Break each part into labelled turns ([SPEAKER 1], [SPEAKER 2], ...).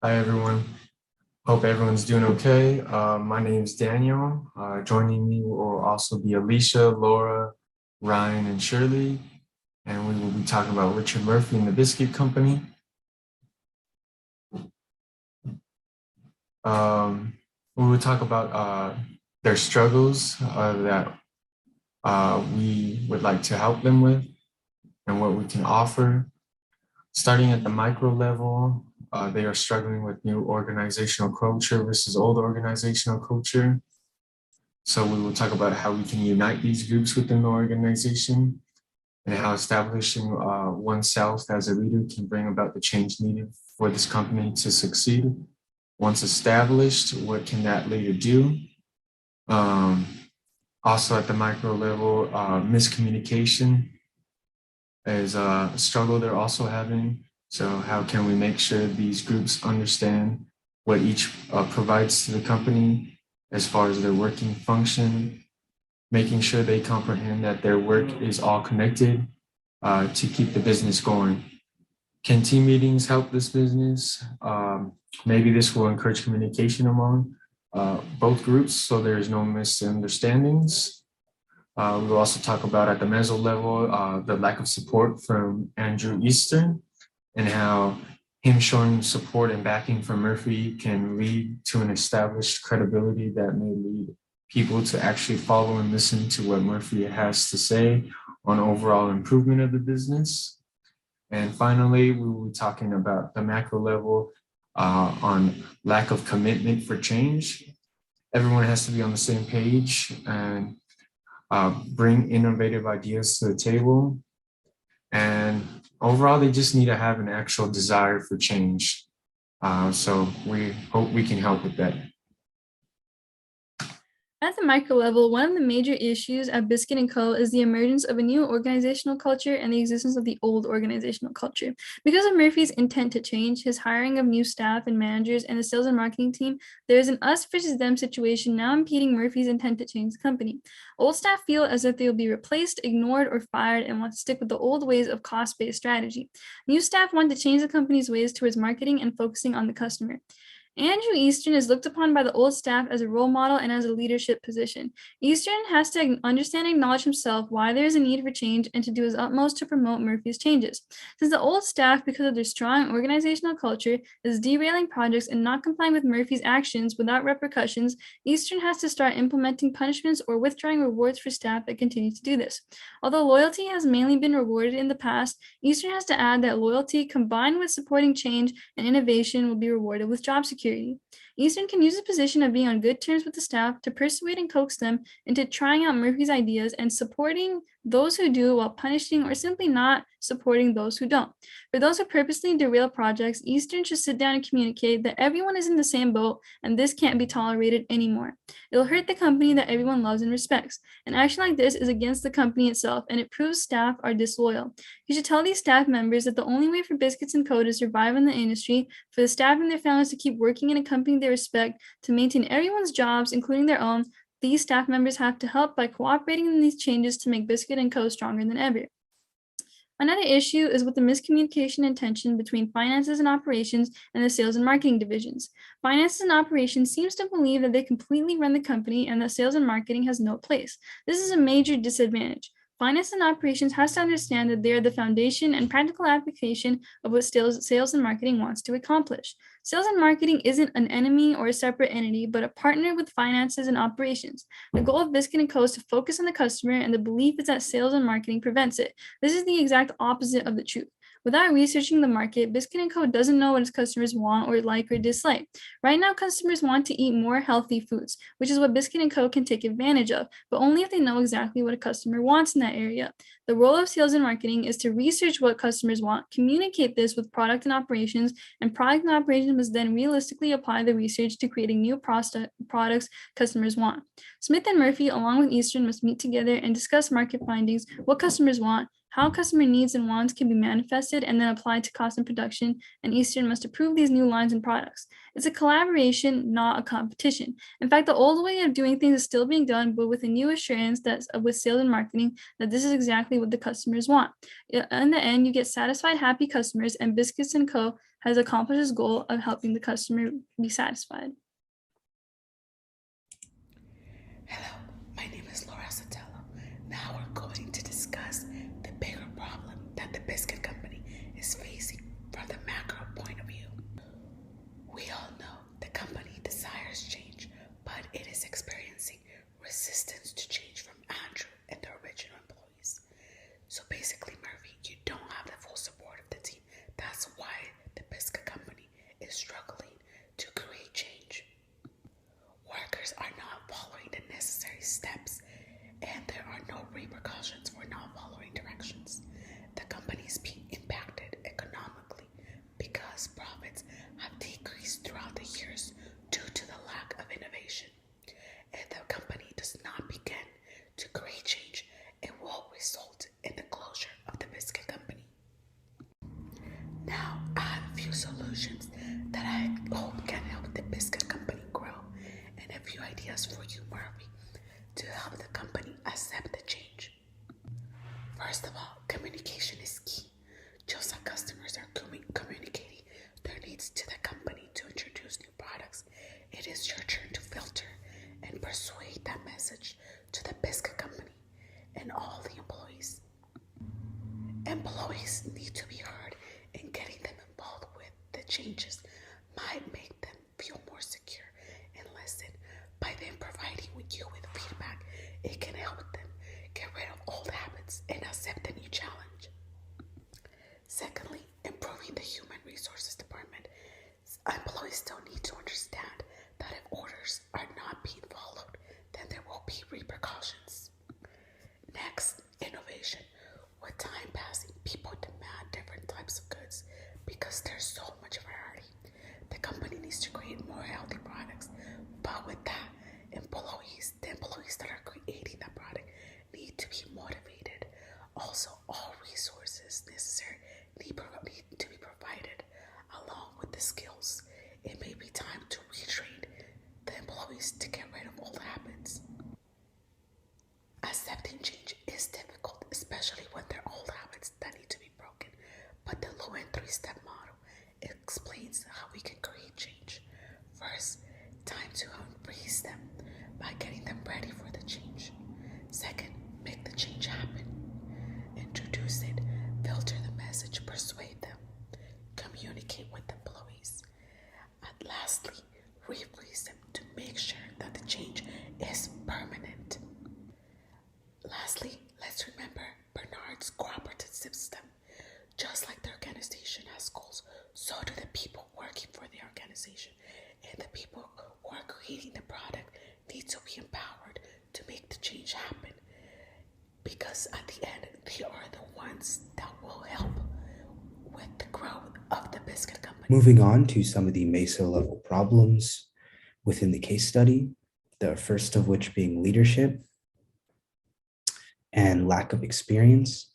[SPEAKER 1] Hi, everyone. Hope everyone's doing okay. My name is Daniel. Joining me will also be Alicia, Laura, Ryan, and Shirley. And we will be talking about Richard Murphy and the Biscuit Company. We will talk about their struggles that we would like to help them with and what we can offer. Starting at the micro level, they are struggling with new organizational culture versus old organizational culture. So we will talk about how we can unite these groups within the organization and how establishing oneself as a leader can bring about the change needed for this company to succeed. Once established, what can that leader do? Um, Also at the micro level, miscommunication is a struggle they're also having. So how can we make sure these groups understand what each provides to the company as far as their working function, making sure they comprehend that their work is all connected to keep the business going. Can team meetings help this business? Maybe this will encourage communication among both groups so there's no misunderstandings. We'll also talk about at the meso level, the lack of support from Andrew Eastern and how him showing support and backing from Murphy can lead to an established credibility that may lead people to actually follow and listen to what Murphy has to say on overall improvement of the business. And finally, we will be talking about the macro level on lack of commitment for change. Everyone has to be on the same page and bring innovative ideas to the table. And overall, they just need to have an actual desire for change. So we hope we can help with that.
[SPEAKER 2] At the micro level, one of the major issues at Biscuit & Co. is the emergence of a new organizational culture and the existence of the old organizational culture. Because of Murphy's intent to change, his hiring of new staff and managers, and the sales and marketing team, there is an us versus them situation now impeding Murphy's intent to change the company. Old staff feel as if they will be replaced, ignored, or fired and want to stick with the old ways of cost-based strategy. New staff want to change the company's ways towards marketing and focusing on the customer. Andrew Eastern is looked upon by the old staff as a role model and as a leadership position. Eastern has to understand and acknowledge himself why there is a need for change and to do his utmost to promote Murphy's changes. Since the old staff, because of their strong organizational culture, is derailing projects and not complying with Murphy's actions without repercussions, Eastern has to start implementing punishments or withdrawing rewards for staff that continue to do this. Although loyalty has mainly been rewarded in the past, Eastern has to add that loyalty combined with supporting change and innovation will be rewarded with job security. Easton can use his position of being on good terms with the staff to persuade and coax them into trying out Murphy's ideas and supporting those who do while punishing or simply not supporting those who don't. For those who purposely derail projects, Eastern should sit down and communicate that everyone is in the same boat and this can't be tolerated anymore. It'll hurt the company that everyone loves and respects. An action like this is against the company itself and it proves staff are disloyal. You should tell these staff members that the only way for Biscuits & Co. to survive in the industry, for the staff and their families to keep working in a company they respect, to maintain everyone's jobs, including their own, these staff members have to help by cooperating in these changes to make Biscuit & Co. stronger than ever. Another issue is with the miscommunication and tension between finances and operations and the sales and marketing divisions. Finances and operations seems to believe that they completely run the company and that sales and marketing has no place. This is a major disadvantage. Finance and operations has to understand that they are the foundation and practical application of what sales and marketing wants to accomplish. Sales and marketing isn't an enemy or a separate entity, but a partner with finances and operations. The goal of Biscuit & Co. is to focus on the customer, and the belief is that sales and marketing prevents it. This is the exact opposite of the truth. Without researching the market, Biscuit & Co. doesn't know what its customers want or like or dislike. Right now, customers want to eat more healthy foods, which is what Biscuit & Co. can take advantage of, but only if they know exactly what a customer wants in that area. The role of sales and marketing is to research what customers want, communicate this with product and operations, and product and operations must then realistically apply the research to creating new products customers want. Smith and Murphy, along with Eastern, must meet together and discuss market findings, what customers want, how customer needs and wants can be manifested and then applied to cost and production, and Eastern must approve these new lines and products. It's a collaboration, not a competition. In fact, the old way of doing things is still being done, but with a new assurance that with sales and marketing that this is exactly what the customers want. In the end, you get satisfied, happy customers, and Biscuits & Co. has accomplished its goal of helping the customer be satisfied.
[SPEAKER 3] Hello, my name is Laura Sotelo. Now we're going to discuss the bigger problem that the biscuit company is facing from the macro point of view. We all know the company desires change, but it is experiencing resistance to change from Andrew and the original employees. So basically, Murphy, you don't have the full support of the team. That's why the biscuit company is struggling to create change. Workers are not following the necessary steps, and there are no repercussions for not following directions. The company is being impacted economically because profits have decreased throughout the years due to the lack of innovation. If the company does not begin to create change, it will result in the closure of the biscuit company. Now, I have a few solutions that I hope can help the biscuit company grow, and a few ideas for you, Murphy, to help the company accept the change. First of all, communication is key. Just like customers are communicating their needs to the company to introduce new products, it is your turn to filter and persuade that message to the biscuit company and all the employees. Employees need to be heard, and getting them involved with the changes might make them feel more secure and listen. By them providing you with feedback, it can help them get rid of old habits and accept the new challenge. Secondly, improving the human resources department. Employees still need to understand that if orders are not being followed, then there will be repercussions. Next, innovation. With time passing, people demand different types of goods because there's so much variety. The company needs to create more healthy products, but with that, the employees that are creating that product need to be motivated. Also, all resources necessary need to be provided along with the skills. It may be time to retrain the employees to get rid of old habits. Accepting change is difficult, especially when there are old habits that need to be broken, but the Lewin 3-step model explains how we can create change. First, time to unfreeze them by getting them ready for the change. Second, make the change happen. Introduce it, filter the message, persuade them, communicate with employees. And lastly, refreeze them to make sure that the change is permanent. Lastly, let's remember Bernard's cooperative system. Just like the organization has goals, so do the people working for the organization. And the people who are creating the product need to be empowered to make the change happen. Because at the end, they are the ones that will help with the growth of the biscuit company.
[SPEAKER 4] Moving on to some of the Mesa level problems within the case study, the first of which being leadership and lack of experience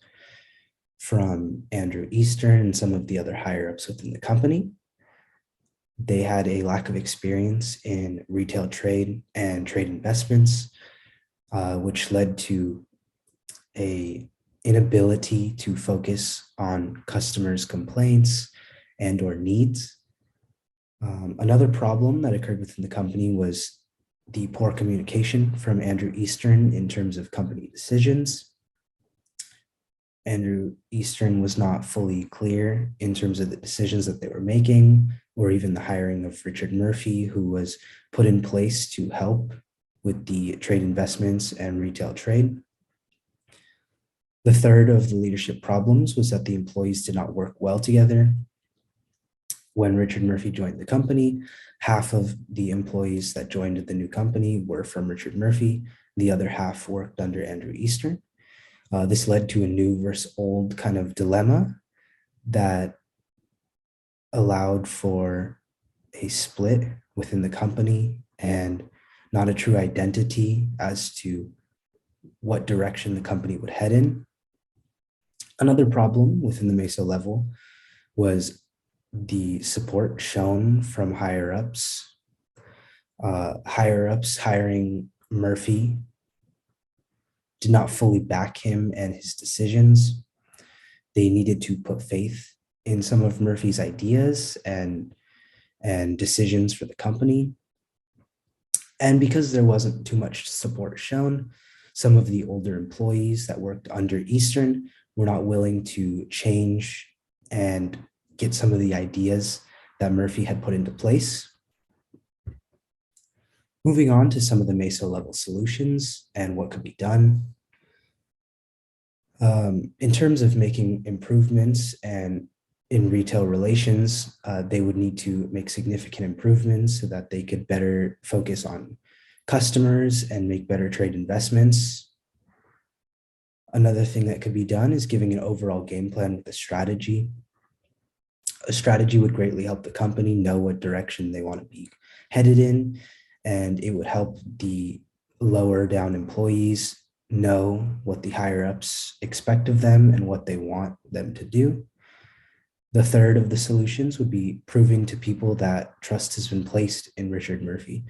[SPEAKER 4] from Andrew Eastern and some of the other higher ups within the company. They had a lack of experience in retail trade and trade investments, which led to an inability to focus on customers' complaints and or needs. Another problem that occurred within the company was the poor communication from Andrew Eastern in terms of company decisions. Andrew Eastern was not fully clear in terms of the decisions that they were making, or even the hiring of Richard Murphy, who was put in place to help with the trade investments and retail trade. The third of the leadership problems was that the employees did not work well together. When Richard Murphy joined the company, half of the employees that joined the new company were from Richard Murphy. The other half worked under Andrew Eastern. This led to a new versus old kind of dilemma that allowed for a split within the company and not a true identity as to what direction the company would head in. Another problem within the Mesa level was the support shown from higher ups. Higher ups hiring Murphy did not fully back him and his decisions. They needed to put faith in some of Murphy's ideas and decisions for the company. And because there wasn't too much support shown, some of the older employees that worked under Eastern were not willing to change and get some of the ideas that Murphy had put into place. Moving on to some of the Mesa level solutions and what could be done. In terms of making improvements and in retail relations, they would need to make significant improvements so that they could better focus on customers and make better trade investments. Another thing that could be done is giving an overall game plan with a strategy. A strategy would greatly help the company know what direction they want to be headed in, and it would help the lower down employees know what the higher ups expect of them and what they want them to do. The third of the solutions would be proving to people that trust has been placed in Richard Murphy.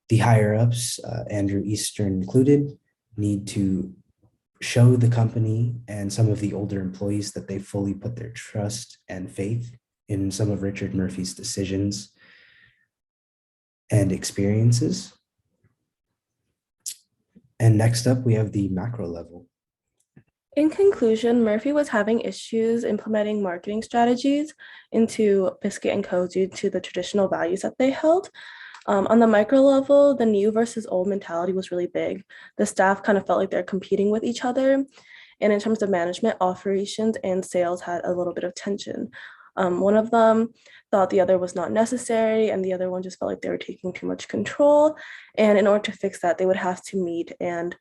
[SPEAKER 4] The higher ups, Andrew Eastern included, need to show the company and some of the older employees that they fully put their trust and faith in some of Richard Murphy's decisions and experiences. And next up, we have the macro level.
[SPEAKER 5] In conclusion, Murphy was having issues implementing marketing strategies into Biscuit & Co. due to the traditional values that they held. On the micro level, the new versus old mentality was really big. The staff kind of felt like they're competing with each other. And in terms of management, operations and sales had a little bit of tension. One of them thought the other was not necessary, and the other one just felt like they were taking too much control. And in order to fix that, they would have to meet and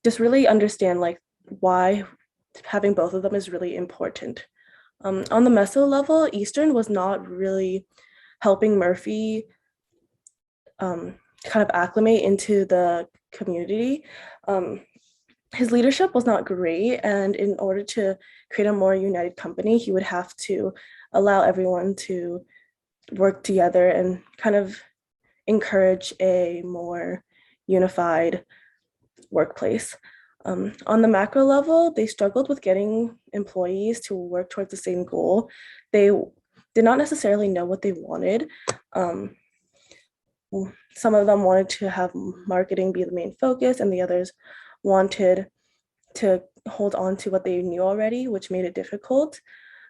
[SPEAKER 5] just really understand like why having both of them is really important. On the meso level, Eastern was not really helping Murphy kind of acclimate into the community. His leadership was not great, and in order to create a more united company, he would have to allow everyone to work together and kind of encourage a more unified workplace. On the macro level, they struggled with getting employees to work towards the same goal. They did not necessarily know what they wanted. Some of them wanted to have marketing be the main focus, and the others wanted to hold on to what they knew already, which made it difficult.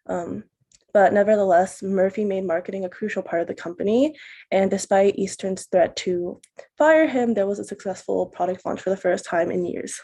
[SPEAKER 5] But nevertheless, Murphy made marketing a crucial part of the company. And despite Eastern's threat to fire him, there was a successful product launch for the first time in years.